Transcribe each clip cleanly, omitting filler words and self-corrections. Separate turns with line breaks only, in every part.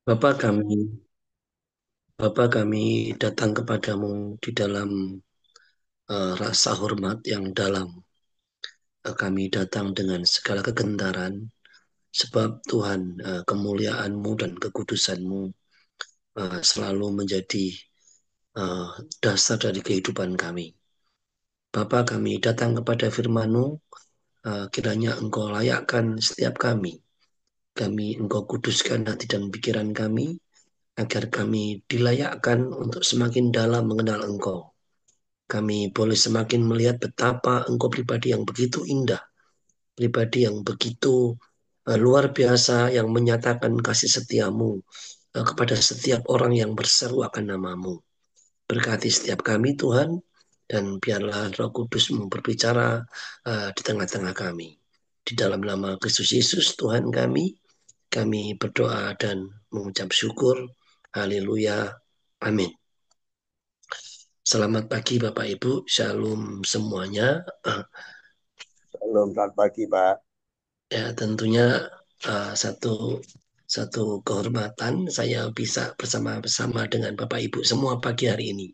Bapa kami, Bapa kami datang kepadamu di dalam rasa hormat yang dalam. Kami datang dengan segala kegentaran, sebab Tuhan kemuliaan-Mu dan kekudusan-Mu selalu menjadi eh, dasar dari kehidupan kami. Bapa kami datang kepada firman-Mu, kiranya Engkau layakkan setiap kami. Engkau kuduskan hati dan pikiran kami, agar kami dilayakkan untuk semakin dalam mengenal Engkau. Kami boleh semakin melihat betapa Engkau pribadi yang begitu indah, pribadi yang begitu luar biasa, yang menyatakan kasih setiamu kepada setiap orang yang berseru akan namamu. Berkati setiap kami Tuhan, dan biarlah Roh Kudus-Mu berbicara di tengah-tengah kami. Di dalam nama Kristus Yesus Tuhan kami berdoa dan mengucap syukur. Haleluya. Amin. Selamat pagi Bapak Ibu, Shalom semuanya.
Halo, selamat pagi, Pak.
Ya, tentunya satu satu kehormatan saya bisa bersama-sama dengan Bapak Ibu semua pagi hari ini.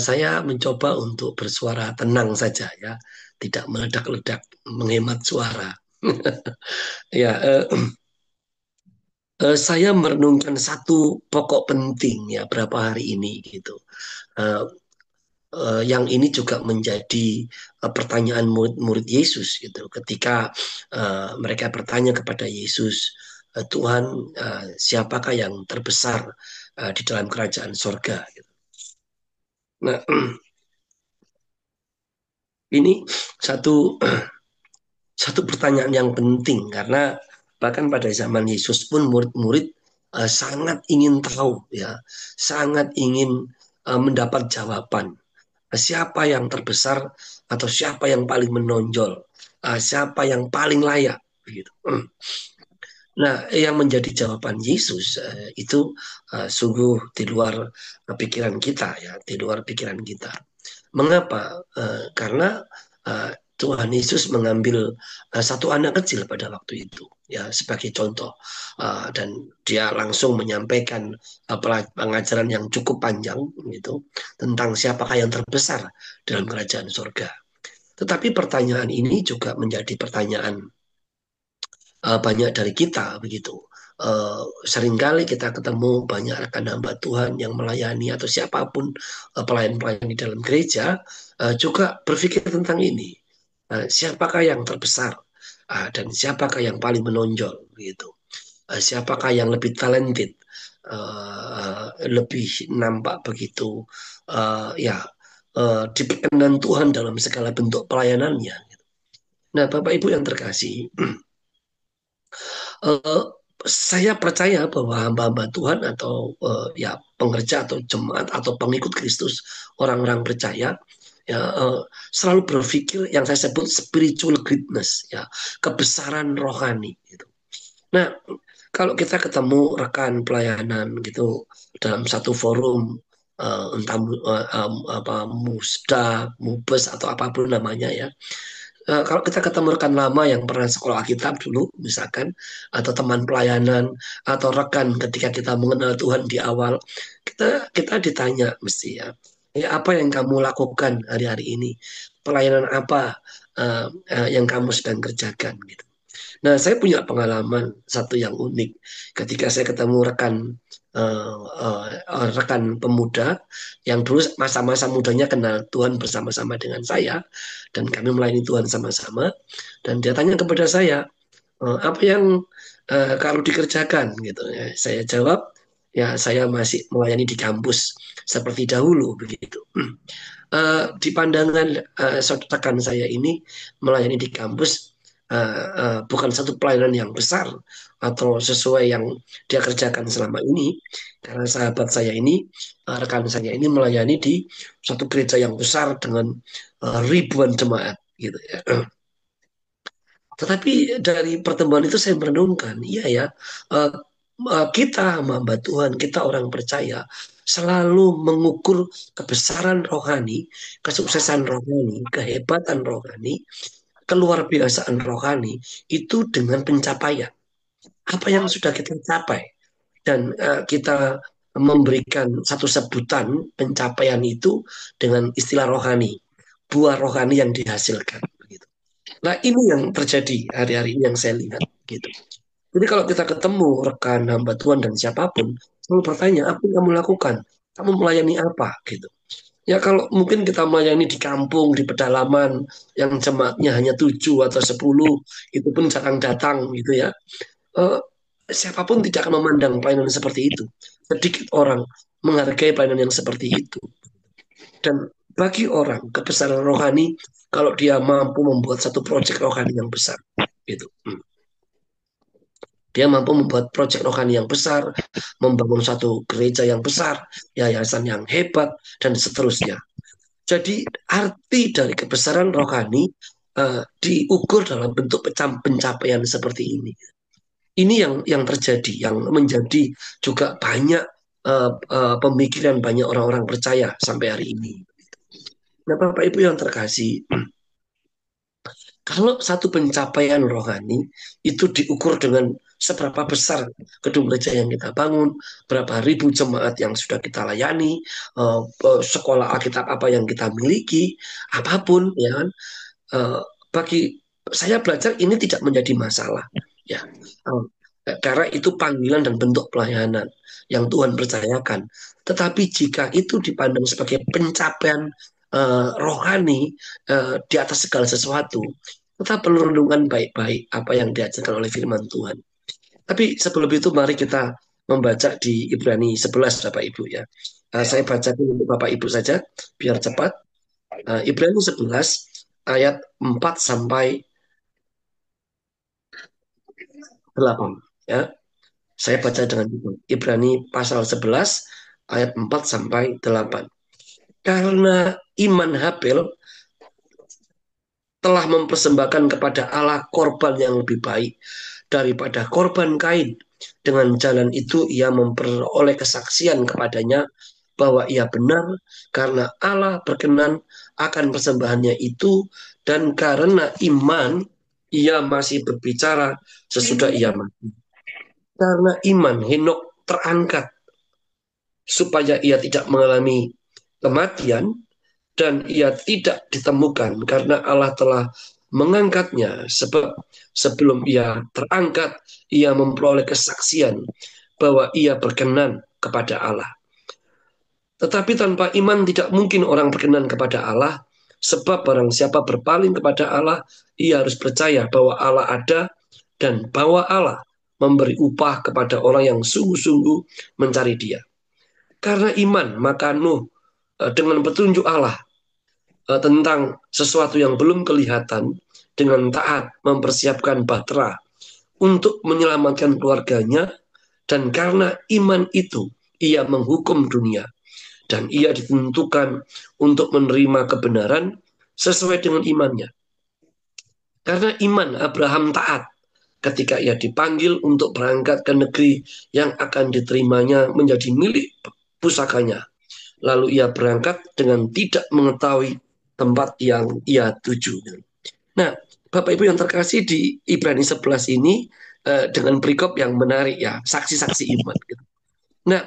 Saya mencoba untuk bersuara tenang saja ya, tidak meledak-ledak, menghemat suara. Ya, saya merenungkan satu pokok penting ya berapa hari ini gitu. Eh, yang ini juga menjadi pertanyaan murid-murid Yesus gitu. Ketika mereka bertanya kepada Yesus, Tuhan, siapakah yang terbesar di dalam kerajaan sorga? Gitu. Nah, ini satu satu pertanyaan yang penting karena bahkan pada zaman Yesus pun murid-murid sangat ingin tahu ya, sangat ingin mendapat jawaban. Siapa yang terbesar atau siapa yang paling menonjol, siapa yang paling layak, begitu. Nah, yang menjadi jawaban Yesus itu sungguh di luar pikiran kita, ya, di luar pikiran kita. Mengapa? Karena Tuhan Yesus mengambil satu anak kecil pada waktu itu, ya, sebagai contoh, dan dia langsung menyampaikan pengajaran yang cukup panjang, gitu, tentang siapakah yang terbesar dalam kerajaan surga. Tetapi pertanyaan ini juga menjadi pertanyaan banyak dari kita begitu. Seringkali kita ketemu banyak rekan hamba Tuhan yang melayani atau siapapun pelayan-pelayan di dalam gereja juga berpikir tentang ini. Siapakah yang terbesar dan siapakah yang paling menonjol begitu. Siapakah yang lebih talented, lebih nampak begitu ya diperkenan Tuhan dalam segala bentuk pelayanannya. Nah, Bapak Ibu yang terkasih, Eh, saya percaya bahwa hamba-hamba Tuhan atau ya pengerja atau jemaat atau pengikut Kristus, orang-orang percaya ya selalu berpikir yang saya sebut spiritual greatness ya, kebesaran rohani gitu. Nah, kalau kita ketemu rekan pelayanan gitu dalam satu forum, entah apa musda, mubes atau apapun namanya ya, kalau kita ketemu rekan lama yang pernah sekolah Alkitab dulu, misalkan, atau teman pelayanan, atau rekan ketika kita mengenal Tuhan di awal, kita ditanya mesti ya, apa yang kamu lakukan hari-hari ini? Pelayanan apa yang kamu sedang kerjakan? Gitu. Nah, saya punya pengalaman satu yang unik ketika saya ketemu rekan pemuda yang dulu masa-masa mudanya kenal Tuhan bersama-sama dengan saya dan kami melayani Tuhan sama-sama dan dia tanya kepada saya, apa yang kalau dikerjakan gitu ya. Saya jawab, ya saya masih melayani di kampus seperti dahulu begitu. Di pandangan rekan saya ini melayani di kampus bukan satu pelayanan yang besar atau sesuai yang dia kerjakan selama ini, karena sahabat saya ini, rekan saya ini melayani di satu gereja yang besar dengan ribuan jemaat gitu ya. Tetapi dari pertemuan itu saya merenungkan, iya ya, eh, kita hamba Tuhan, kita orang percaya, selalu mengukur kebesaran rohani, kesuksesan rohani, kehebatan rohani, keluar biasaan rohani, itu dengan pencapaian. Apa yang sudah kita capai? dan kita memberikan satu sebutan pencapaian itu dengan istilah rohani, buah rohani yang dihasilkan. Begitu. Nah ini yang terjadi hari-hari ini yang saya lihat. Gitu. Jadi kalau kita ketemu rekan hamba Tuhan dan siapapun, selalu bertanya, apa yang kamu lakukan? Kamu melayani apa? Gitu. Ya kalau mungkin kita melayani di kampung, di pedalaman, yang jemaatnya hanya 7 atau 10, itu pun jarang datang gitu ya. Eh, Siapapun tidak akan memandang pelayanan seperti itu. Sedikit orang menghargai pelayanan yang seperti itu. Dan bagi orang, kebesaran rohani, kalau dia mampu membuat satu proyek rohani yang besar. Gitu. Dia mampu membuat proyek rohani yang besar, membangun satu gereja yang besar, yayasan yang hebat, dan seterusnya. Jadi arti dari kebesaran rohani diukur dalam bentuk pencapaian seperti ini. Ini yang terjadi, yang menjadi juga banyak pemikiran banyak orang-orang percaya sampai hari ini. Nah, Bapak Ibu yang terkasih, kalau satu pencapaian rohani itu diukur dengan seberapa besar gedung gereja yang kita bangun, berapa ribu jemaat yang sudah kita layani, sekolah Alkitab apa yang kita miliki, apapun, ya kan, eh, bagi saya belajar ini tidak menjadi masalah, ya. Karena itu panggilan dan bentuk pelayanan yang Tuhan percayakan. Tetapi jika itu dipandang sebagai pencapaian rohani di atas segala sesuatu, kita perlu renungan baik-baik apa yang diajarkan oleh firman Tuhan. Tapi sebelum itu mari kita membaca di Ibrani 11 Bapak Ibu ya. Saya baca untuk Bapak Ibu saja biar cepat. Ibrani 11 ayat 4 sampai 8 ya. Saya baca dengan itu. Ibrani pasal 11 ayat 4 sampai 8. Karena iman Habel telah mempersembahkan kepada Allah korban yang lebih baik daripada korban Kain. Dengan jalan itu ia memperoleh kesaksian kepadanya bahwa ia benar karena Allah berkenan akan persembahannya itu, dan karena iman ia masih berbicara sesudah ia mati. Karena iman Henok terangkat supaya ia tidak mengalami kematian, dan ia tidak ditemukan karena Allah telah mengangkatnya, sebab sebelum ia terangkat ia memperoleh kesaksian bahwa ia berkenan kepada Allah. Tetapi tanpa iman tidak mungkin orang berkenan kepada Allah, sebab barang siapa berpaling kepada Allah, ia harus percaya bahwa Allah ada dan bahwa Allah memberi upah kepada orang yang sungguh-sungguh mencari Dia. Karena iman, maka Nuh dengan petunjuk Allah tentang sesuatu yang belum kelihatan, dengan taat mempersiapkan bahtera untuk menyelamatkan keluarganya, dan karena iman itu ia menghukum dunia, dan ia ditentukan untuk menerima kebenaran sesuai dengan imannya. Karena iman Abraham taat ketika ia dipanggil untuk berangkat ke negeri yang akan diterimanya menjadi milik pusakanya. Lalu ia berangkat dengan tidak mengetahui tempat yang ia tuju. Nah, Bapak Ibu yang terkasih, di Ibrani 11 ini dengan perikop yang menarik ya, saksi-saksi iman. Gitu. Nah,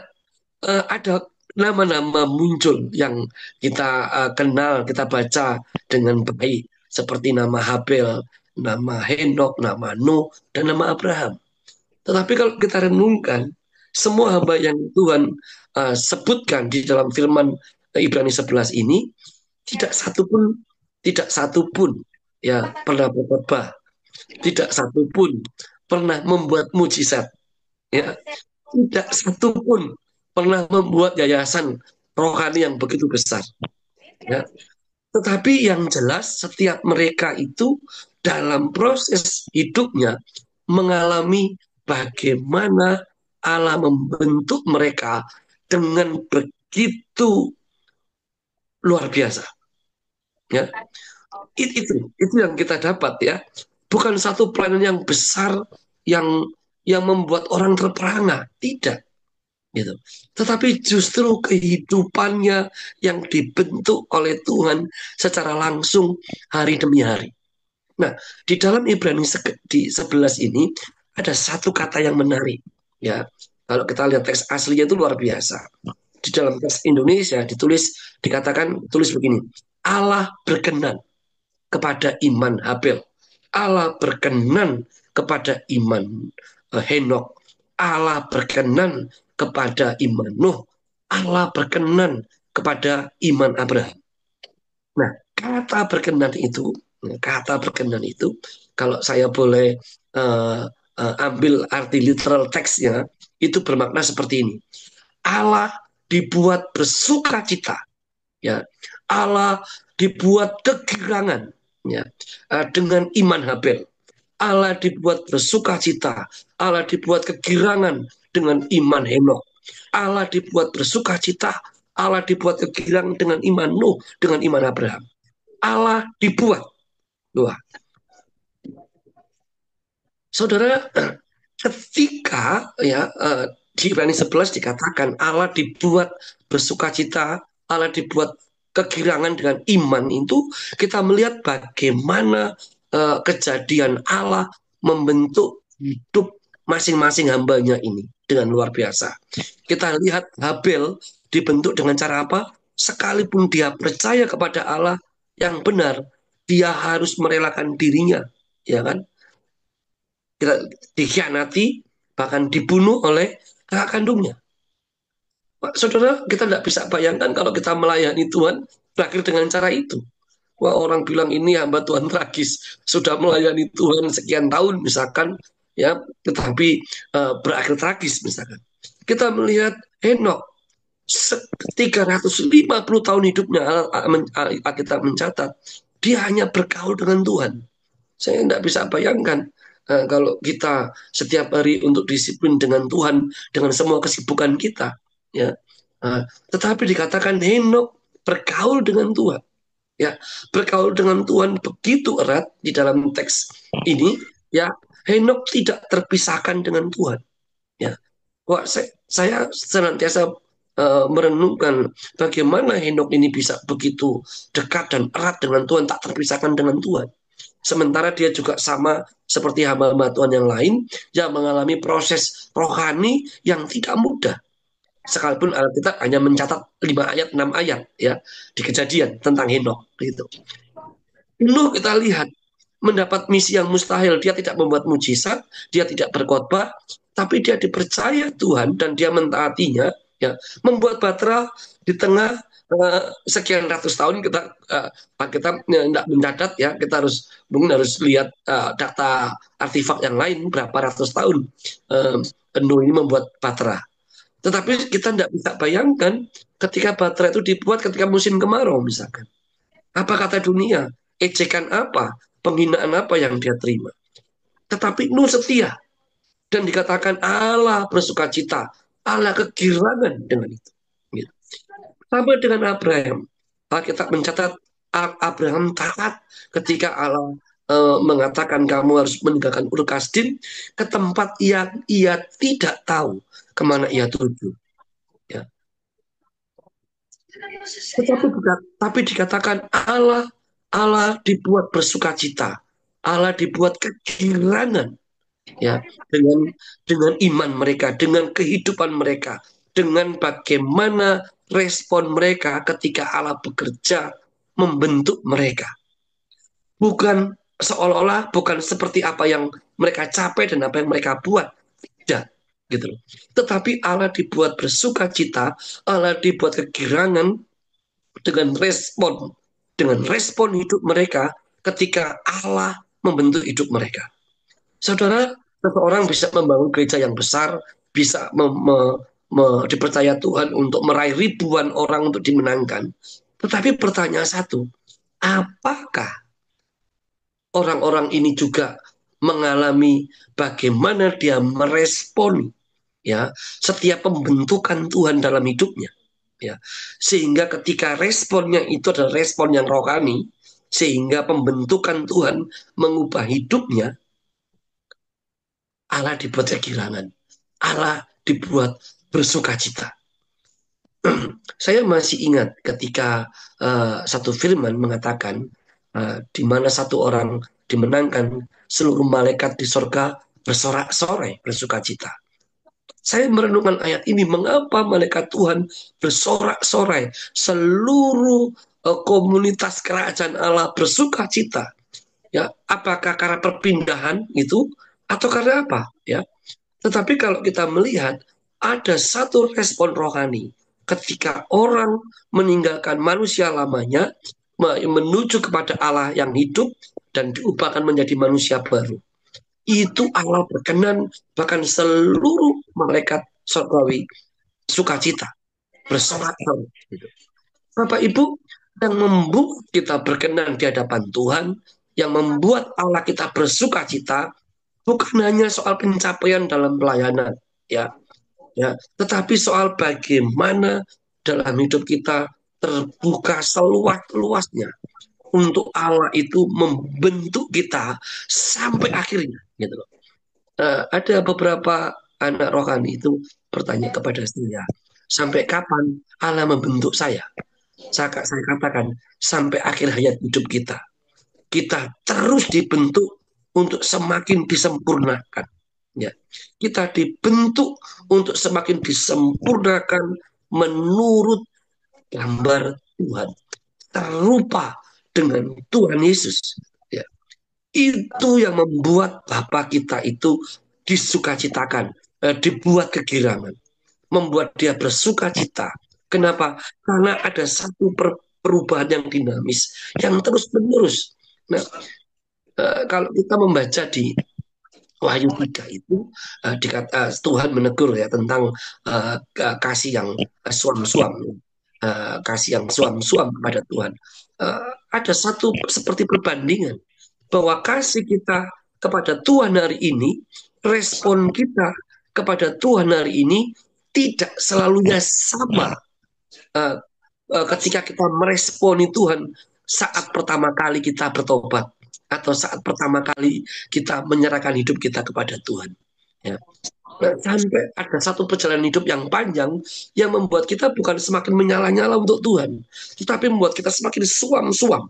ada nama-nama muncul yang kita kenal, kita baca dengan baik, seperti nama Habel, nama Henok, nama Nuh, dan nama Abraham. Tetapi kalau kita renungkan, semua hamba yang Tuhan sebutkan di dalam firman Ibrani 11 ini, tidak satu pun, tidak satu pun ya pernah berkhotbah, tidak satu pun pernah membuat mujizat, ya, tidak satu pun pernah membuat yayasan rohani yang begitu besar, ya. Tetapi yang jelas setiap mereka itu dalam proses hidupnya mengalami bagaimana Allah membentuk mereka dengan begitu luar biasa. Ya, itu yang kita dapat ya. Bukan satu pelayanan yang besar yang membuat orang terperangah, tidak gitu. Tetapi justru kehidupannya yang dibentuk oleh Tuhan secara langsung hari demi hari. Nah, di dalam Ibrani di 11 ini ada satu kata yang menarik, ya. Kalau kita lihat teks aslinya itu luar biasa. Di dalam teks Indonesia tulis begini. Allah berkenan kepada iman Habel. Allah berkenan kepada iman Henok. Allah berkenan kepada iman Nuh. Allah berkenan kepada iman Abraham. Nah, kata berkenan itu, kalau saya boleh uh, ambil arti literal teksnya, itu bermakna seperti ini. Allah dibuat bersuka cita, ya. Allah dibuat kegirangan, ya, dengan iman Habel. Allah dibuat bersuka cita, Allah dibuat kegirangan dengan iman Henok. Allah dibuat bersuka cita, Allah dibuat kegirangan dengan iman Nuh, dengan iman Abraham. Allah dibuat. Wah, saudara, ketika di Ibrani 11 dikatakan Allah dibuat bersukacita, Allah dibuat kegirangan dengan iman, itu kita melihat bagaimana kejadian Allah membentuk hidup masing-masing hambanya ini dengan luar biasa. Kita lihat Habel dibentuk dengan cara apa? Sekalipun dia percaya kepada Allah yang benar, dia harus merelakan dirinya, ya kan? Kita dikhianati, bahkan dibunuh oleh kakak kandungnya. Pak, saudara, kita tidak bisa bayangkan kalau kita melayani Tuhan berakhir dengan cara itu. Wah, orang bilang ini hamba Tuhan tragis, sudah melayani Tuhan sekian tahun misalkan, ya, tetapi berakhir tragis misalkan. Kita melihat Henok 350 tahun hidupnya, Alkitab mencatat, dia hanya bergaul dengan Tuhan. Saya tidak bisa bayangkan kalau kita setiap hari untuk disiplin dengan Tuhan, dengan semua kesibukan kita, ya. Tetapi dikatakan Henok bergaul dengan Tuhan, ya, bergaul dengan Tuhan begitu erat di dalam teks ini, ya. Henok tidak terpisahkan dengan Tuhan, ya. Wah, saya senantiasa merenungkan bagaimana Henok ini bisa begitu dekat dan erat dengan Tuhan, tak terpisahkan dengan Tuhan. Sementara dia juga sama seperti hamba-hamba Tuhan yang lain yang mengalami proses rohani yang tidak mudah. Sekalipun Alkitab hanya mencatat 5 ayat, 6 ayat, ya, di Kejadian tentang Henok gitu. Nuh kita lihat mendapat misi yang mustahil, dia tidak membuat mujizat, dia tidak berkhotbah, tapi dia dipercaya Tuhan dan dia mentaatinya, ya, membuat Batra di tengah sekian ratus tahun. Kita tidak mencatat, ya, kita mungkin harus lihat data artefak yang lain berapa ratus tahun Nuh ini membuat Batra. Tetapi kita tidak bisa bayangkan ketika Batra itu dibuat ketika musim kemarau misalkan. Apa kata dunia? Ejekan apa? Penghinaan apa yang dia terima? Tetapi Nuh setia. Dan dikatakan Allah bersuka cita. Allah kegirangan dengan itu. Gitu. Sama dengan Abraham. Alkitab mencatat Abraham taat ketika Allah mengatakan kamu harus meninggalkan Ur Kasdim ke tempat yang ia tidak tahu kemana ia tuju. Ya. Tapi dikatakan Allah dibuat bersuka cita, Allah dibuat kegirangan, ya, dengan iman mereka, dengan kehidupan mereka, dengan bagaimana respon mereka ketika Allah bekerja membentuk mereka. Bukan seolah-olah bukan seperti apa yang mereka capai dan apa yang mereka buat. Tidak, gitu loh. Tetapi Allah dibuat bersuka cita, Allah dibuat kegirangan dengan respon hidup mereka ketika Allah membentuk hidup mereka. Saudara, seseorang bisa membangun gereja yang besar, bisa dipercaya Tuhan untuk meraih ribuan orang untuk dimenangkan. Tetapi pertanyaan satu, apakah orang-orang ini juga mengalami bagaimana dia meresponi, ya, setiap pembentukan Tuhan dalam hidupnya, ya, sehingga ketika responnya itu adalah respon yang rohani, sehingga pembentukan Tuhan mengubah hidupnya, Allah dibuat kegirangan, Allah dibuat bersuka cita. Saya masih ingat ketika satu firman mengatakan di mana satu orang dimenangkan, seluruh malaikat di sorga bersorak-sorai bersuka cita. Saya merenungkan ayat ini, mengapa malaikat Tuhan bersorak-sorai, seluruh komunitas kerajaan Allah bersuka cita? Ya, apakah karena perpindahan itu atau karena apa? Ya, tetapi kalau kita melihat ada satu respon rohani ketika orang meninggalkan manusia lamanya menuju kepada Allah yang hidup dan diubahkan menjadi manusia baru. Itu Allah berkenan, bahkan seluruh malaikat surgawi sukacita, bersorak-sorai. Gitu. Bapak Ibu, yang membuat kita berkenan di hadapan Tuhan, yang membuat Allah kita bersukacita, bukan hanya soal pencapaian dalam pelayanan, ya, ya, tetapi soal bagaimana dalam hidup kita terbuka seluas-luasnya untuk Allah itu membentuk kita sampai akhirnya, gitu loh. Ada beberapa anak rohani itu bertanya kepada saya, sampai kapan Allah membentuk saya? Saya katakan, sampai akhir hayat hidup kita. Kita terus dibentuk untuk semakin disempurnakan. Ya, kita dibentuk untuk semakin disempurnakan menurut gambar Tuhan, serupa dengan Tuhan Yesus. Ya, itu yang membuat Bapa kita itu disukacitakan, dibuat kegirangan, membuat dia bersuka cita. Kenapa? Karena ada satu perubahan yang dinamis, yang terus menerus. Nah, kalau kita membaca di Wahyu 3 itu Tuhan menegur ya tentang kasih yang suam-suam, kasih yang suam-suam kepada Tuhan. Ada satu seperti perbandingan bahwa kasih kita kepada Tuhan hari ini, respon kita kepada Tuhan hari ini tidak selalunya sama uh, ketika kita meresponi Tuhan saat pertama kali kita bertobat atau saat pertama kali kita menyerahkan hidup kita kepada Tuhan. Ya. Nah, sampai ada satu perjalanan hidup yang panjang yang membuat kita bukan semakin menyala-nyala untuk Tuhan, tetapi membuat kita semakin suam-suam.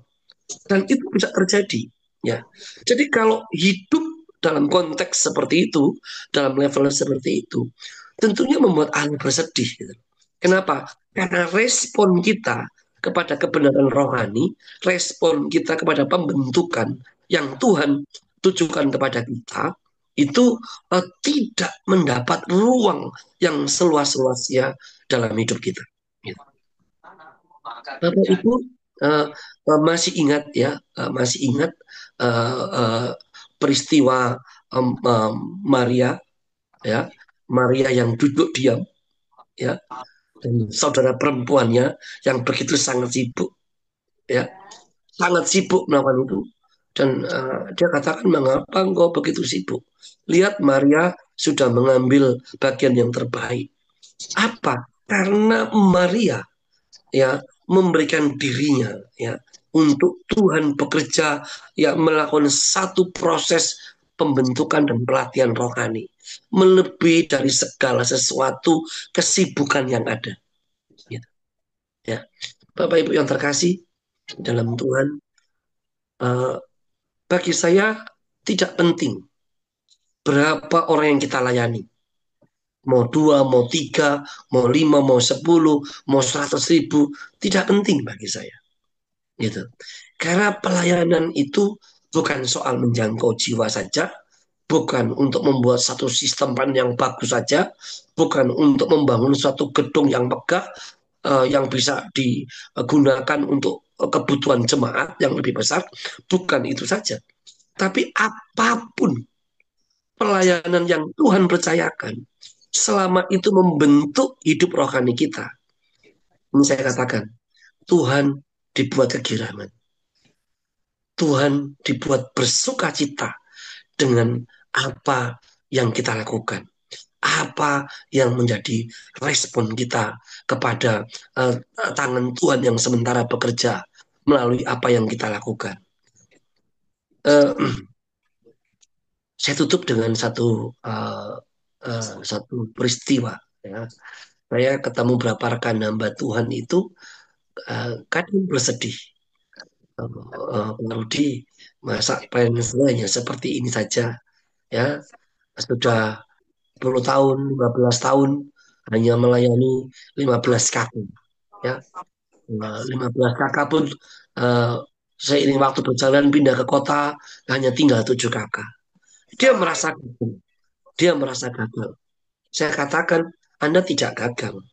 Dan itu bisa terjadi. Ya. Jadi kalau hidup dalam konteks seperti itu, dalam level seperti itu, tentunya membuat Allah bersedih. Gitu. Kenapa? Karena respon kita kepada kebenaran rohani, respon kita kepada pembentukan yang Tuhan tujukan kepada kita, itu tidak mendapat ruang yang seluas-luasnya dalam hidup kita. Gitu. Bapak Ibu masih ingat ya, masih ingat uh, uh, peristiwa Maria ya, Maria yang duduk diam ya, dan saudara perempuannya yang begitu sangat sibuk ya, sangat sibuk melakukan itu. Dan dia katakan, mengapa engkau begitu sibuk? Lihat Maria sudah mengambil bagian yang terbaik. Apa? Karena Maria ya memberikan dirinya ya untuk Tuhan bekerja ya melakukan satu proses pembentukan dan pelatihan rohani melebihi dari segala sesuatu kesibukan yang ada gitu. Ya, Bapak Ibu yang terkasih dalam Tuhan, uh, bagi saya tidak penting berapa orang yang kita layani, mau 2, mau 3, mau 5, mau 10, mau 100.000, tidak penting bagi saya gitu. Karena pelayanan itu bukan soal menjangkau jiwa saja, bukan untuk membuat satu sistem yang bagus saja, bukan untuk membangun suatu gedung yang megah yang bisa digunakan untuk kebutuhan jemaat yang lebih besar, bukan itu saja. Tapi apapun pelayanan yang Tuhan percayakan, selama itu membentuk hidup rohani kita, ini saya katakan, Tuhan dibuat kegirangan. Tuhan dibuat bersuka cita dengan apa yang kita lakukan. Apa yang menjadi respon kita kepada tangan Tuhan yang sementara bekerja melalui apa yang kita lakukan. Saya tutup dengan satu peristiwa. Ya. Saya ketemu beberapa rekan hamba Tuhan itu kadang bersedih. Rudi, masa pelayanan seperti ini saja, ya sudah 10 tahun, 15 tahun hanya melayani 15 kakak. Ya, 15 kakak pun eh, seiring waktu berjalan pindah ke kota hanya tinggal 7 kakak. Dia merasa gagal. Dia merasa gagal. Saya katakan, Anda tidak gagal.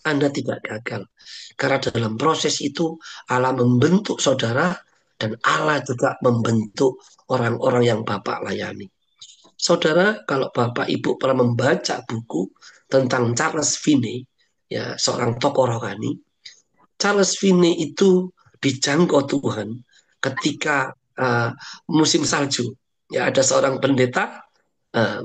Anda tidak gagal. Karena dalam proses itu Allah membentuk saudara dan Allah juga membentuk orang-orang yang Bapak layani. Saudara, kalau Bapak Ibu pernah membaca buku tentang Charles Finney, ya seorang tokoh rohani, Charles Finney itu dijangkau Tuhan ketika musim salju. Ya, ada uh,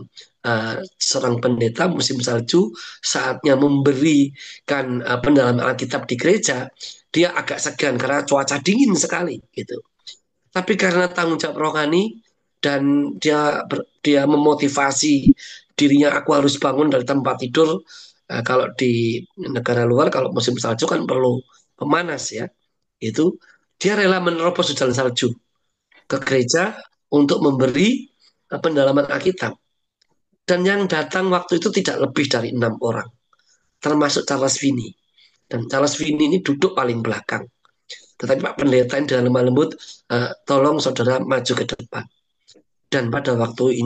seorang pendeta musim salju saatnya memberikan pendalaman Alkitab di gereja, dia agak segan karena cuaca dingin sekali gitu. Tapi karena tanggung jawab rohani dan dia memotivasi dirinya, aku harus bangun dari tempat tidur. Kalau di negara luar kalau musim salju kan perlu pemanas ya. Itu dia rela menerobos jalan salju ke gereja untuk memberi pendalaman Alkitab. Dan yang datang waktu itu tidak lebih dari 6 orang, termasuk Charles Finney. Dan Charles Finney ini duduk paling belakang. Tetapi Pak Pendeta ini dengan lemah lembut, tolong saudara maju ke depan. Dan pada waktu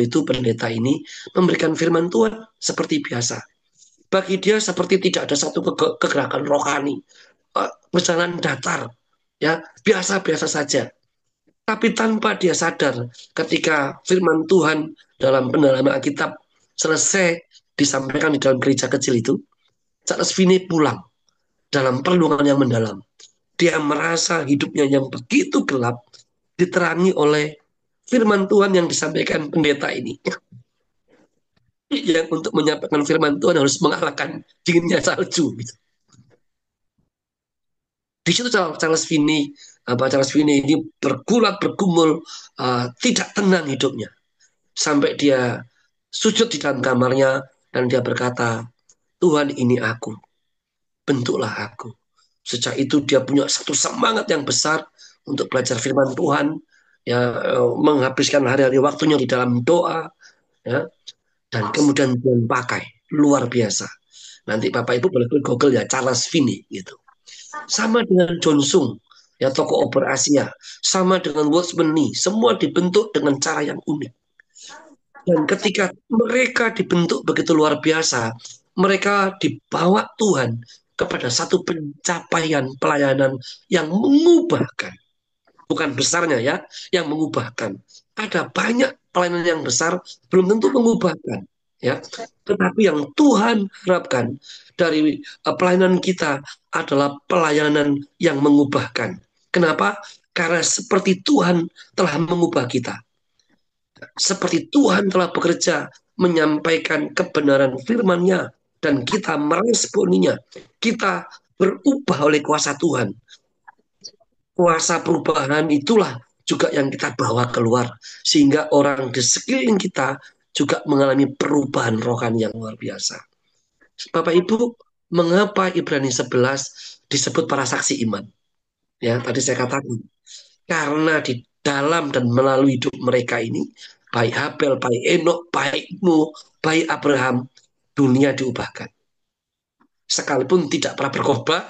itu pendeta ini memberikan firman Tuhan seperti biasa. Bagi dia seperti tidak ada satu kegerakan rohani, berjalan datar, ya biasa-biasa saja. Tapi tanpa dia sadar, ketika firman Tuhan dalam pendalaman Alkitab selesai disampaikan di dalam gereja kecil itu, Charles Finney pulang dalam perlindungan yang mendalam. Dia merasa hidupnya yang begitu gelap diterangi oleh firman Tuhan yang disampaikan pendeta ini. Yang untuk menyampaikan firman Tuhan harus mengalahkan dinginnya salju. Gitu. Di situ Charles Finney ini bergulat bergumul, tidak tenang hidupnya sampai dia sujud di dalam kamarnya dan dia berkata, Tuhan ini aku, bentuklah aku. Sejak itu dia punya satu semangat yang besar untuk belajar firman Tuhan, ya menghabiskan hari-hari waktunya di dalam doa, ya, dan kemudian dia pakai luar biasa. Nanti Bapak Ibu boleh Google ya Charles Finney gitu. Sama dengan John Sung, ya tokoh obor Asia, sama dengan Watchman Nee, semua dibentuk dengan cara yang unik. Dan ketika mereka dibentuk begitu luar biasa, mereka dibawa Tuhan kepada satu pencapaian pelayanan yang mengubahkan. Bukan besarnya ya, yang mengubahkan. Ada banyak pelayanan yang besar, belum tentu mengubahkan. Ya, tetapi yang Tuhan harapkan dari pelayanan kita adalah pelayanan yang mengubahkan. Kenapa? Karena seperti Tuhan telah mengubah kita, seperti Tuhan telah bekerja menyampaikan kebenaran firman-Nya dan kita meresponinya, kita berubah oleh kuasa Tuhan. Kuasa perubahan itulah juga yang kita bawa keluar sehingga orang di sekeliling kita juga mengalami perubahan rohani yang luar biasa. Bapak Ibu, mengapa Ibrani 11 disebut para saksi iman? Ya, tadi saya katakan karena di dalam dan melalui hidup mereka ini, baik Habel, baik Enok, baik Nuh, baik Abraham, dunia diubahkan. Sekalipun tidak pernah berkhotbah,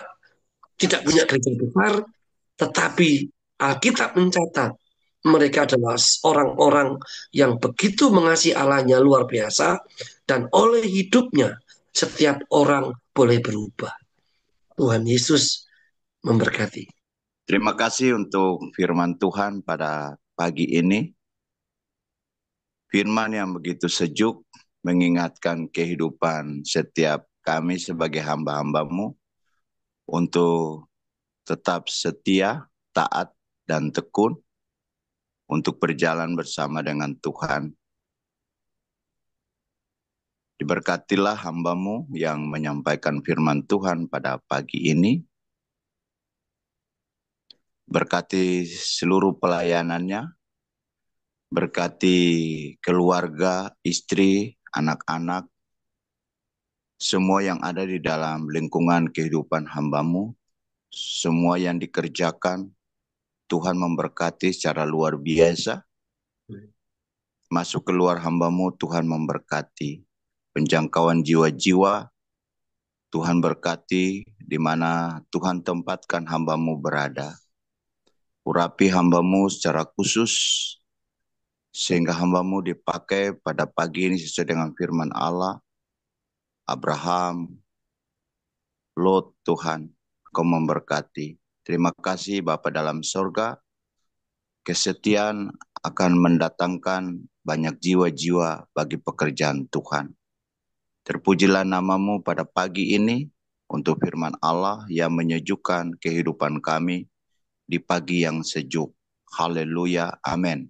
tidak punya gereja besar, tetapi Alkitab mencatat mereka adalah orang-orang yang begitu mengasihi Allahnya luar biasa, dan oleh hidupnya setiap orang boleh berubah. Tuhan Yesus memberkati.
Terima kasih untuk firman Tuhan pada pagi ini. Firman yang begitu sejuk mengingatkan kehidupan setiap kami sebagai hamba-hambamu untuk tetap setia, taat, dan tekun untuk berjalan bersama dengan Tuhan. Diberkatilah hambamu yang menyampaikan firman Tuhan pada pagi ini. Berkati seluruh pelayanannya, berkati keluarga, istri, anak-anak, semua yang ada di dalam lingkungan kehidupan hambamu, semua yang dikerjakan, Tuhan memberkati secara luar biasa. Masuk keluar hamba-Mu, Tuhan memberkati. Penjangkauan jiwa-jiwa, Tuhan berkati di mana Tuhan tempatkan hamba-Mu berada. Urapi hamba-Mu secara khusus, sehingga hamba-Mu dipakai pada pagi ini sesuai dengan firman Allah. Abraham, Lot, Tuhan, Kau memberkati. Terima kasih Bapa dalam sorga, kesetiaan akan mendatangkan banyak jiwa-jiwa bagi pekerjaan Tuhan. Terpujilah nama-Mu pada pagi ini untuk firman Allah yang menyejukkan kehidupan kami di pagi yang sejuk. Haleluya, amin.